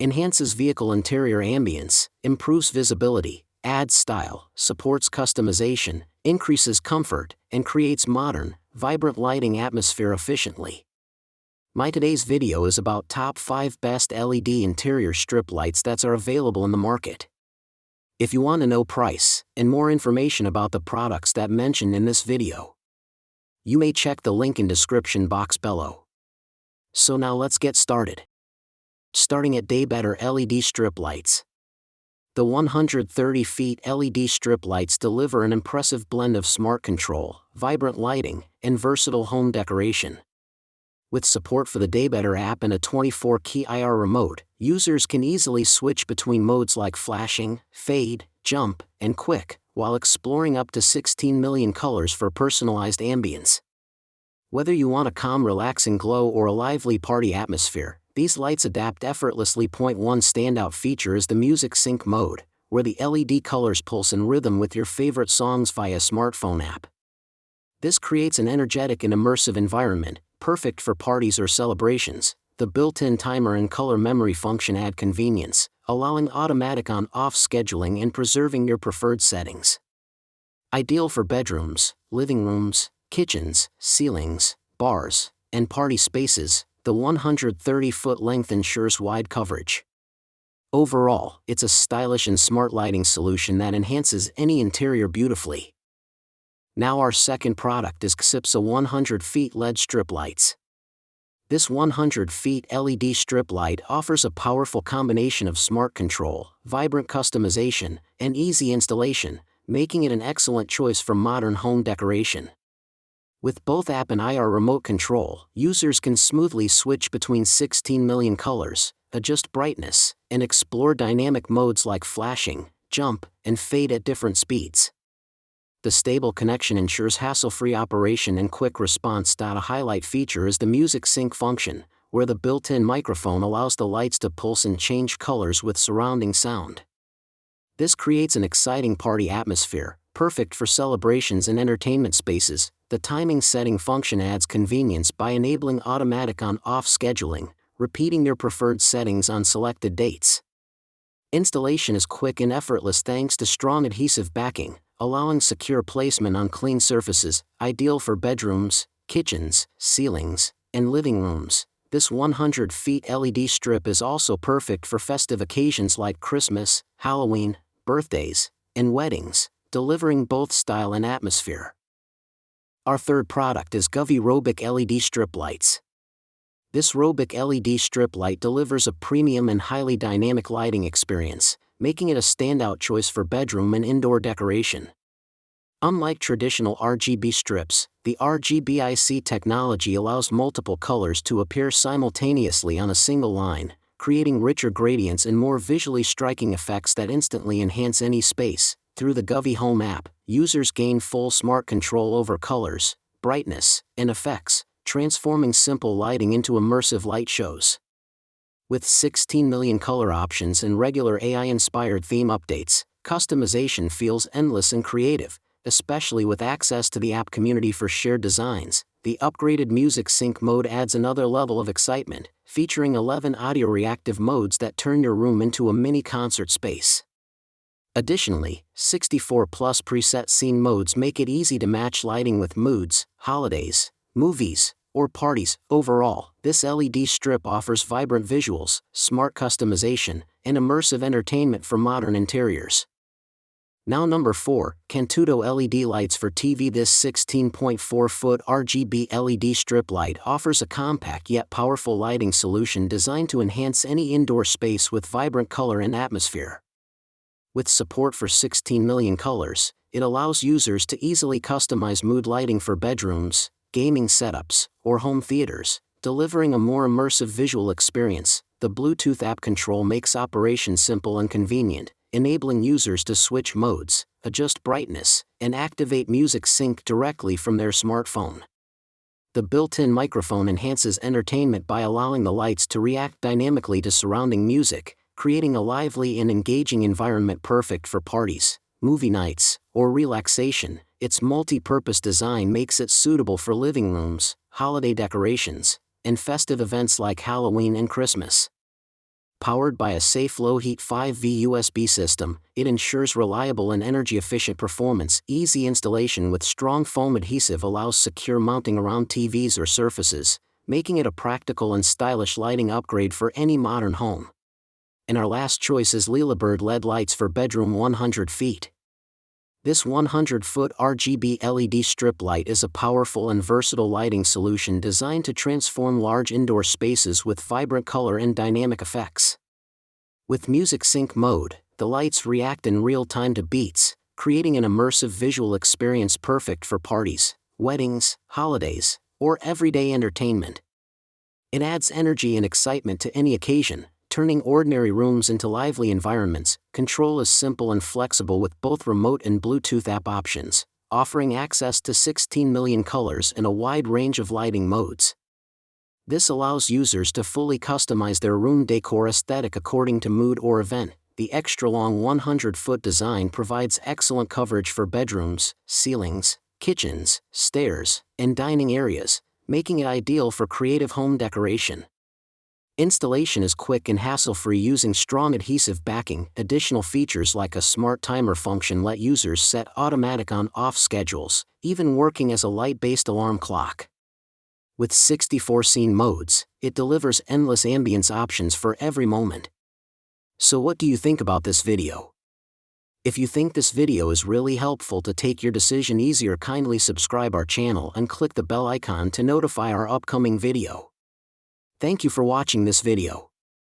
Enhances vehicle interior ambience, improves visibility, adds style, supports customization, increases comfort, and creates modern, vibrant lighting atmosphere efficiently. My today's video is about top 5 best LED interior strip lights that are available in the market. If you want to know price and more information about the products that mentioned in this video, you may check the link in description box below. So now let's get started. Starting at Daybetter LED strip lights. The 130 feet LED strip lights deliver an impressive blend of smart control, vibrant lighting, and versatile home decoration. With support for the Daybetter app and a 24-key IR remote, users can easily switch between modes like flashing, fade, jump, and quick, while exploring up to 16 million colors for personalized ambience. Whether you want a calm, relaxing glow or a lively party atmosphere, these lights adapt effortlessly. One standout feature is the music sync mode, where the LED colors pulse in rhythm with your favorite songs via smartphone app. This creates an energetic and immersive environment, perfect for parties or celebrations. The built-in timer and color memory function add convenience, allowing automatic on-off scheduling and preserving your preferred settings. Ideal for bedrooms, living rooms, kitchens, ceilings, bars, and party spaces, the 130-foot length ensures wide coverage. Overall, it's a stylish and smart lighting solution that enhances any interior beautifully. Now our second product is XIPSA 100 feet LED strip lights. This 100 feet LED strip light offers a powerful combination of smart control, vibrant customization, and easy installation, making it an excellent choice for modern home decoration. With both app and IR remote control, users can smoothly switch between 16 million colors, adjust brightness, and explore dynamic modes like flashing, jump, and fade at different speeds. The stable connection ensures hassle-free operation and quick response. A highlight feature is the music sync function, where the built-in microphone allows the lights to pulse and change colors with surrounding sound. This creates an exciting party atmosphere, perfect for celebrations and entertainment spaces. The timing setting function adds convenience by enabling automatic on-off scheduling, repeating your preferred settings on selected dates. Installation is quick and effortless thanks to strong adhesive backing, allowing secure placement on clean surfaces, ideal for bedrooms, kitchens, ceilings, and living rooms. This 100 feet LED strip is also perfect for festive occasions like Christmas, Halloween, birthdays, and weddings, delivering both style and atmosphere. Our third product is Govee Robic LED strip lights. This Robic LED strip light delivers a premium and highly dynamic lighting experience, making it a standout choice for bedroom and indoor decoration. Unlike traditional RGB strips, the RGBIC technology allows multiple colors to appear simultaneously on a single line, creating richer gradients and more visually striking effects that instantly enhance any space. Through the Govee Home app, users gain full smart control over colors, brightness, and effects, transforming simple lighting into immersive light shows. With 16 million color options and regular AI-inspired theme updates, customization feels endless and creative, especially with access to the app community for shared designs. The upgraded music sync mode adds another level of excitement, featuring 11 audio-reactive modes that turn your room into a mini concert space. Additionally, 64-plus preset scene modes make it easy to match lighting with moods, holidays, movies, or parties. Overall, this LED strip offers vibrant visuals, smart customization, and immersive entertainment for modern interiors. Now number 4, Cantudo LED lights for TV. This 16.4-foot RGB LED strip light offers a compact yet powerful lighting solution designed to enhance any indoor space with vibrant color and atmosphere. With support for 16 million colors, it allows users to easily customize mood lighting for bedrooms, gaming setups, or home theaters, delivering a more immersive visual experience. The Bluetooth app control makes operation simple and convenient, enabling users to switch modes, adjust brightness, and activate music sync directly from their smartphone. The built-in microphone enhances entertainment by allowing the lights to react dynamically to surrounding music, creating a lively and engaging environment perfect for parties, movie nights, or relaxation. Its multi-purpose design makes it suitable for living rooms, holiday decorations, and festive events like Halloween and Christmas. Powered by a safe low-heat 5V USB system, it ensures reliable and energy-efficient performance. Easy installation with strong foam adhesive allows secure mounting around TVs or surfaces, making it a practical and stylish lighting upgrade for any modern home. And our last choice is Lilabird LED lights for bedroom 100 feet. This 100-foot RGB LED strip light is a powerful and versatile lighting solution designed to transform large indoor spaces with vibrant color and dynamic effects. With music sync mode, the lights react in real time to beats, creating an immersive visual experience perfect for parties, weddings, holidays, or everyday entertainment. It adds energy and excitement to any occasion, turning ordinary rooms into lively environments. Control is simple and flexible with both remote and Bluetooth app options, offering access to 16 million colors and a wide range of lighting modes. This allows users to fully customize their room decor aesthetic according to mood or event. The extra-long 100-foot design provides excellent coverage for bedrooms, ceilings, kitchens, stairs, and dining areas, making it ideal for creative home decoration. Installation is quick and hassle-free using strong adhesive backing. Additional features like a smart timer function let users set automatic on-off schedules, even working as a light-based alarm clock. With 64 scene modes, it delivers endless ambience options for every moment. So what do you think about this video? If you think this video is really helpful to take your decision easier, kindly subscribe our channel and click the bell icon to notify our upcoming video. Thank you for watching this video.